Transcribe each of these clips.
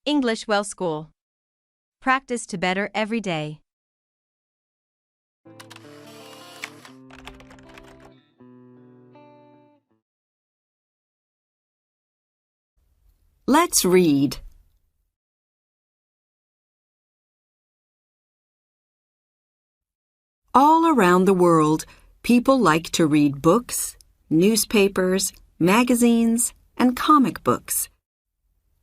English Well School. Practice to better every day. Let's read. All around the world, people like to read books, newspapers, magazines, and comic books.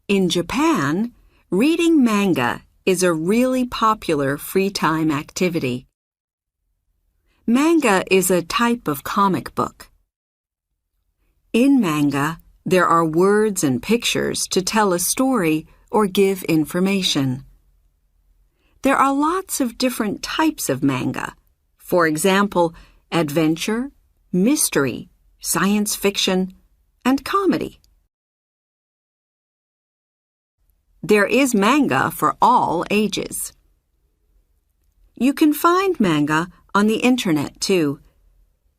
In Japan, reading manga is a really popular free time activity. Manga is a type of comic book. In manga, there are words and pictures to tell a story or give information. There are lots of different types of manga. For example, adventure, mystery, science fiction, and comedy. There is manga for all ages. You can find manga on the internet too.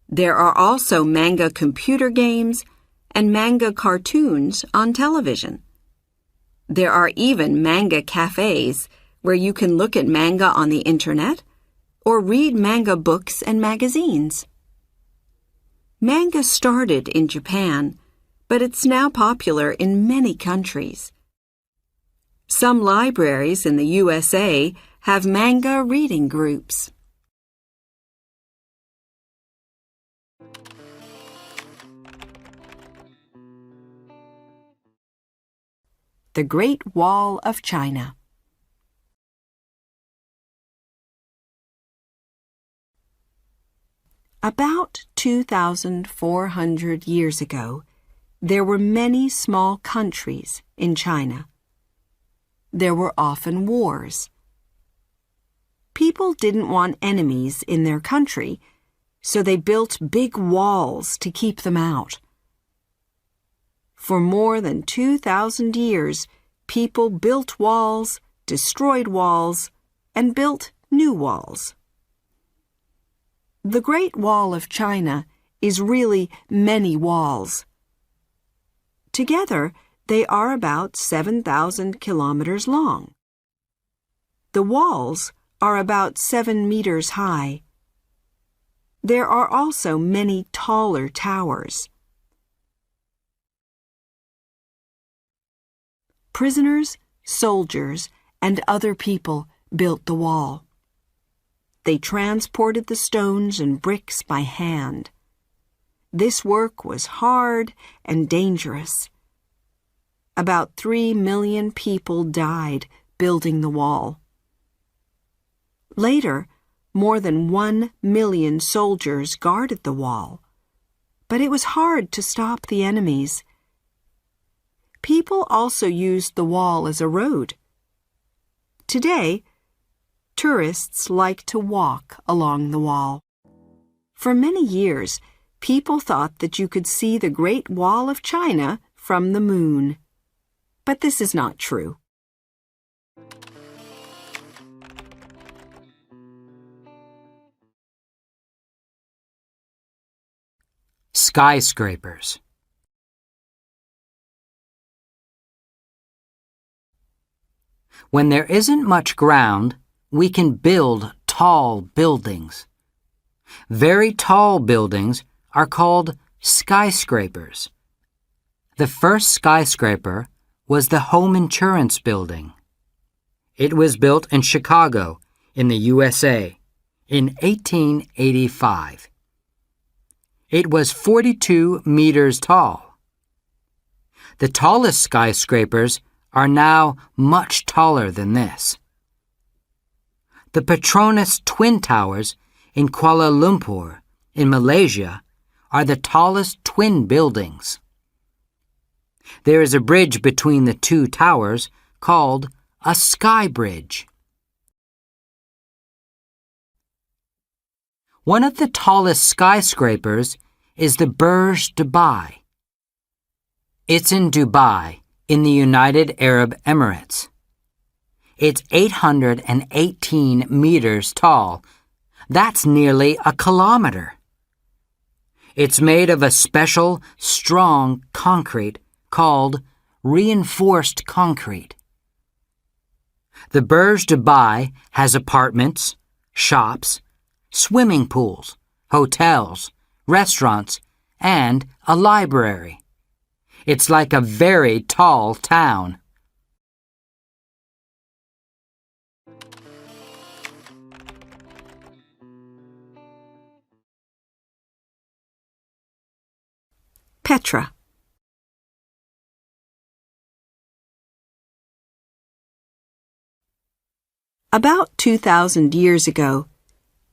There are also manga computer games and manga cartoons on television. There are even manga cafes where you can look at manga on the internet or read manga books and magazines. Manga started in Japan, but it's now popular in many countries. Some libraries in the USA have manga reading groups. The Great Wall of China. About 2,400 years ago, there were many small countries in China. There were often wars. People didn't want enemies in their country, so they built big walls to keep them out. For more than 2,000 years, people built walls, destroyed walls, and built new walls. The Great Wall of China is really many walls. Together, they are about 7,000 kilometers long. The walls are about 7 meters high. There are also many taller towers. Prisoners, soldiers, and other people built the wall. They transported the stones and bricks by hand. This work was hard and dangerous. About 3 million people died building the wall. Later, more than 1 million soldiers guarded the wall, but it was hard to stop the enemies. People also used the wall as a road. Today, tourists like to walk along the wall. For many years, people thought that you could see the Great Wall of China from the moon. But this is not true. Skyscrapers. When there isn't much ground, we can build tall buildings. Very tall buildings are called skyscrapers. The first skyscraper was the Home Insurance Building. It was built in Chicago, in the USA, in 1885. It was 42 meters tall. The tallest skyscrapers are now much taller than this. The Petronas Twin Towers in Kuala Lumpur, in Malaysia, are the tallest twin buildings. There is a bridge between the two towers called a sky bridge. One of the tallest skyscrapers is the Burj Dubai. It's in Dubai, in the United Arab Emirates. It's 818 meters tall. That's nearly a kilometer. It's made of a special, strong concrete called reinforced concrete. The Burj Dubai has apartments, shops, swimming pools, hotels, restaurants, and a library. It's like a very tall town. Petra. About 2,000 years ago,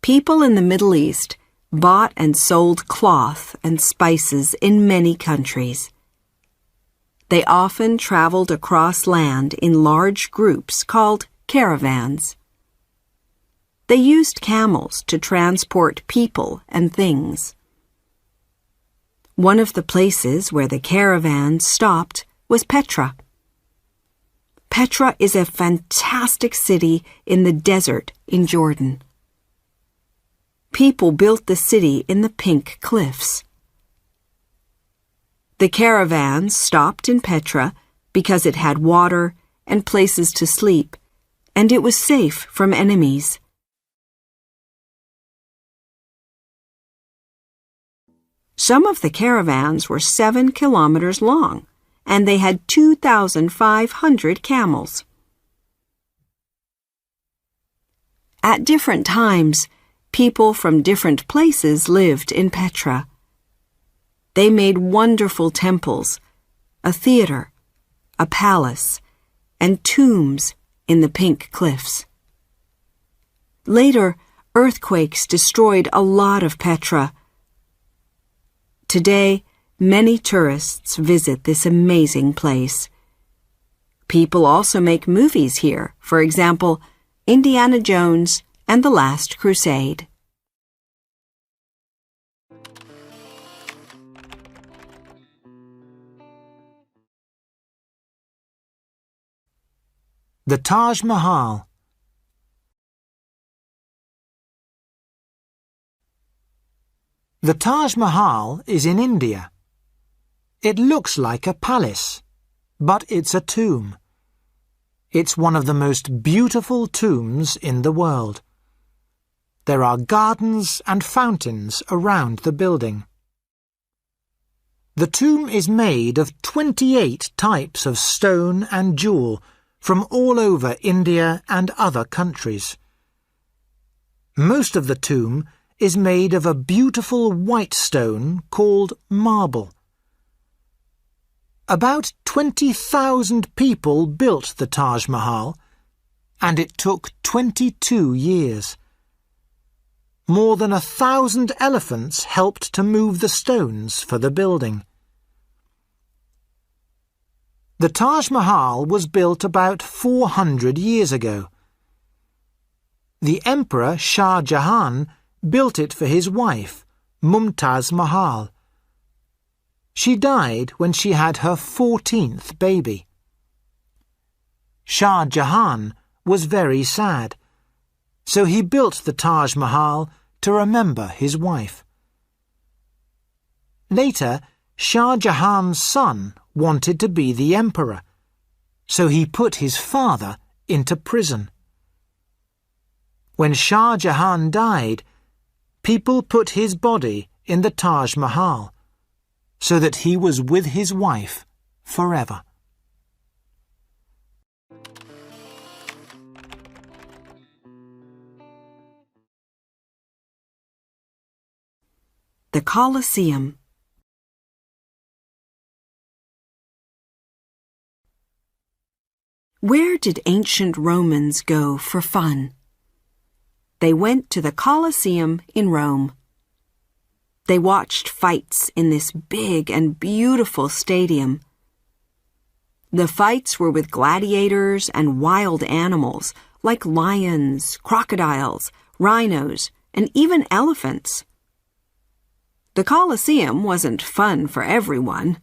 people in the Middle East bought and sold cloth and spices in many countries. They often traveled across land in large groups called caravans. They used camels to transport people and things. One of the places where the caravans stopped was Petra. Petra is a fantastic city in the desert in Jordan. People built the city in the pink cliffs. The caravans stopped in Petra because it had water and places to sleep, and it was safe from enemies. Some of the caravans were 7 kilometers long, and they had 2,500 camels. At different times, people from different places lived in Petra. They made wonderful temples, a theater, a palace, and tombs in the pink cliffs. Later, earthquakes destroyed a lot of Petra. Today, many tourists visit this amazing place. People also make movies here, for example, Indiana Jones and the Last Crusade. The Taj Mahal. The Taj Mahal is in India. It looks like a palace, but it's a tomb. It's one of the most beautiful tombs in the world. There are gardens and fountains around the building. The tomb is made of 28 types of stone and jewel from all over India and other countries. Most of the tomb is made of a beautiful white stone called marble. About 20,000 people built the Taj Mahal, and it took 22 years. More than 1,000 elephants helped to move the stones for the building. The Taj Mahal was built about 400 years ago. The Emperor Shah Jahan built it for his wife, Mumtaz Mahal. She died when she had her 14th baby. Shah Jahan was very sad, so he built the Taj Mahal to remember his wife. Later, Shah Jahan's son wanted to be the emperor, so he put his father into prison. When Shah Jahan died, people put his body in the Taj Mahal, so that he was with his wife forever. The Colosseum. Where did ancient Romans go for fun? They went to the Colosseum in Rome. They watched fights in this big and beautiful stadium. The fights were with gladiators and wild animals like lions, crocodiles, rhinos, and even elephants. The Colosseum wasn't fun for everyone.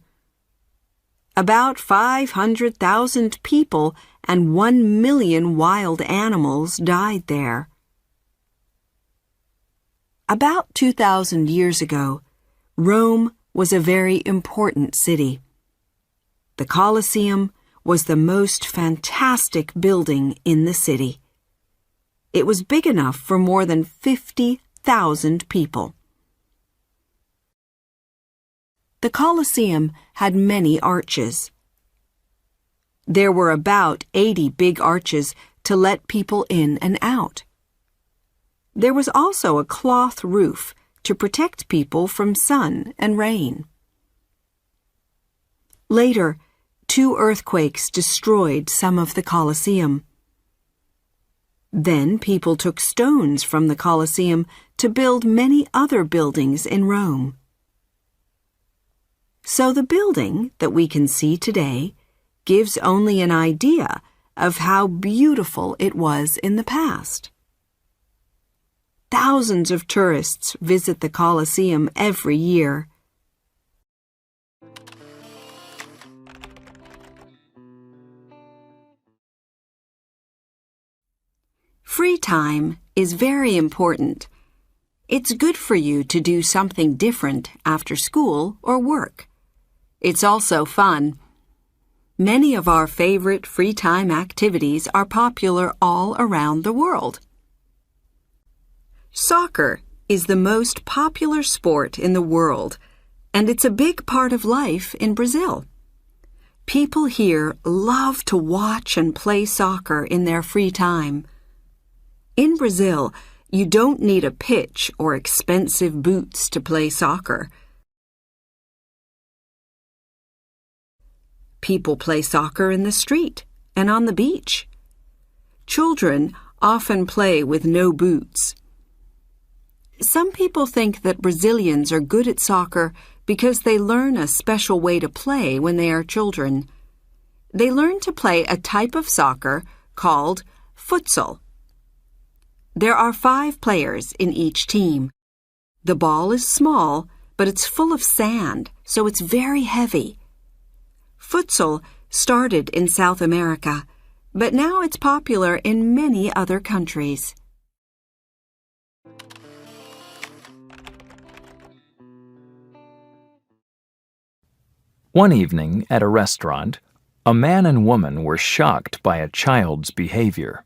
About 500,000 people and 1 million wild animals died there. About 2,000 years ago, Rome was a very important city. The Colosseum was the most fantastic building in the city. It was big enough for more than 50,000 people. The Colosseum had many arches. There were about 80 big arches to let people in and out. There was also a cloth roof to protect people from sun and rain. Later, 2 earthquakes destroyed some of the Colosseum. Then people took stones from the Colosseum to build many other buildings in Rome. So the building that we can see today gives only an idea of how beautiful it was in the past. Thousands of tourists visit the Colosseum every year. Free time is very important. It's good for you to do something different after school or work. It's also fun. Many of our favorite free time activities are popular all around the world. Soccer is the most popular sport in the world, and it's a big part of life in Brazil. People here love to watch and play soccer in their free time. In Brazil, you don't need a pitch or expensive boots to play soccer. People play soccer in the street and on the beach. Children often play with no boots. Some people think that Brazilians are good at soccer because they learn a special way to play when they are children. They learn to play a type of soccer called futsal. There are 5 players in each team. The ball is small, but it's full of sand, so it's very heavy. Futsal started in South America, but now it's popular in many other countries. One evening at a restaurant, a man and woman were shocked by a child's behavior.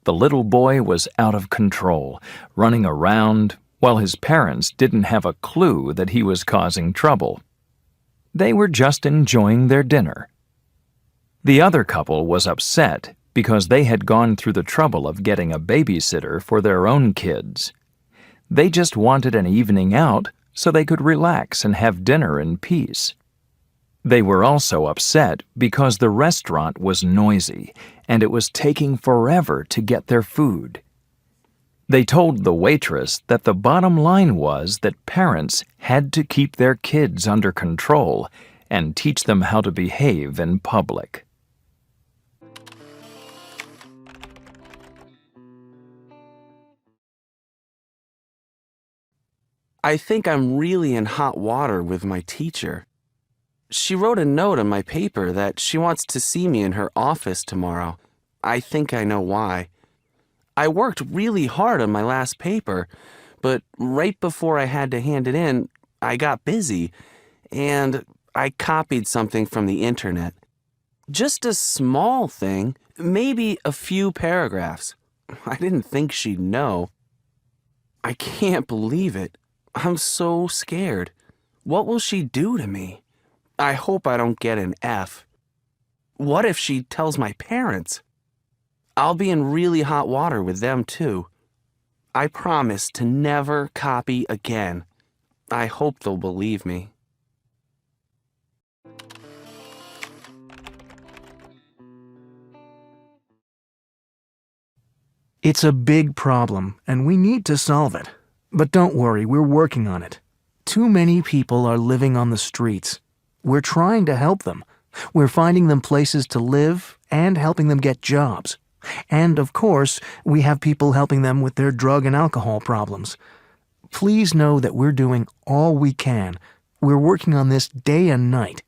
The little boy was out of control, running around, while his parents didn't have a clue that he was causing trouble. They were just enjoying their dinner. The other couple was upset because they had gone through the trouble of getting a babysitter for their own kids. They just wanted an evening out so they could relax and have dinner in peace. They were also upset because the restaurant was noisy and it was taking forever to get their food. They told the waitress that the bottom line was that parents had to keep their kids under control and teach them how to behave in public. I think I'm really in hot water with my teacher. She wrote a note on my paper that she wants to see me in her office tomorrow. I think I know why. I worked really hard on my last paper, but right before I had to hand it in, I got busy, and I copied something from the internet. Just a small thing, maybe a few paragraphs. I didn't think she'd know. I can't believe it. I'm so scared. What will she do to me? I hope I don't get an F. What if she tells my parents? I'll be in really hot water with them too. I promise to never copy again. I hope they'll believe me. It's a big problem, and we need to solve it. But don't worry, we're working on it. Too many people are living on the streets. We're trying to help them. We're finding them places to live and helping them get jobs. And, of course, we have people helping them with their drug and alcohol problems. Please know that we're doing all we can. We're working on this day and night.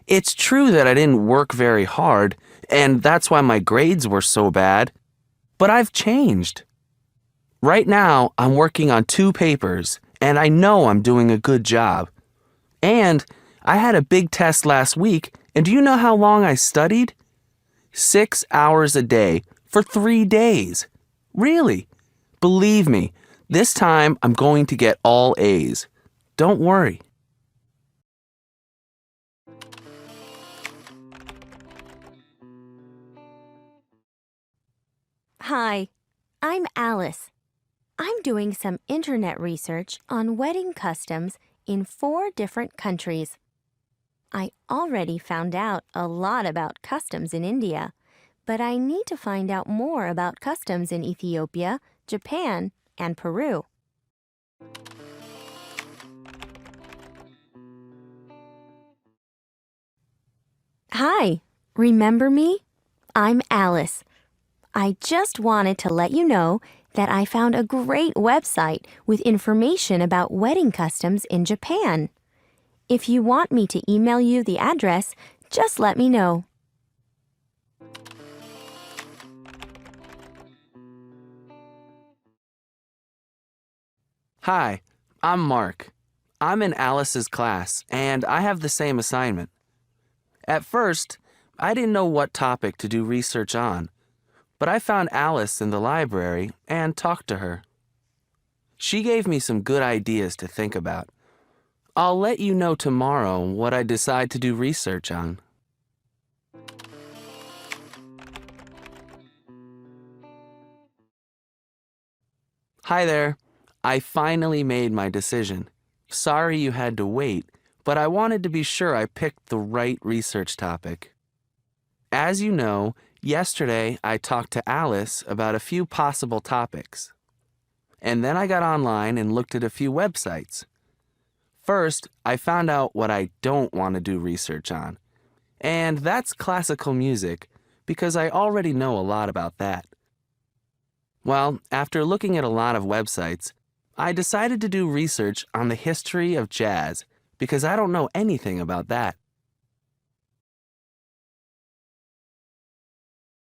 It's true that I didn't work very hard, and that's why my grades were so bad. But I've changed. Right now, I'm working on 2 papers, and I know I'm doing a good job. And I had a big test last week, and do you know how long I studied? 6 hours a day for 3 days. Really? Believe me, this time I'm going to get all A's. Don't worry. Hi, I'm Alice. I'm doing some internet research on wedding customs in 4 different countries. I already found out a lot about customs in India, but I need to find out more about customs in Ethiopia, Japan, and Peru. Hi, remember me? I'm Alice. I just wanted to let you know that I found a great website with information about wedding customs in Japan. If you want me to email you the address, just let me know. Hi, I'm Mark. I'm in Alice's class, and I have the same assignment. At first, I didn't know what topic to do research on, but I found Alice in the library and talked to her. She gave me some good ideas to think about. I'll let you know tomorrow what I decide to do research on. Hi there. I finally made my decision. Sorry you had to wait, but I wanted to be sure I picked the right research topic. As you know, yesterday I talked to Alice about a few possible topics. And then I got online and looked at a few websites. First, I found out what I don't want to do research on. And that's classical music, because I already know a lot about that. Well, after looking at a lot of websites, I decided to do research on the history of jazz, because I don't know anything about that.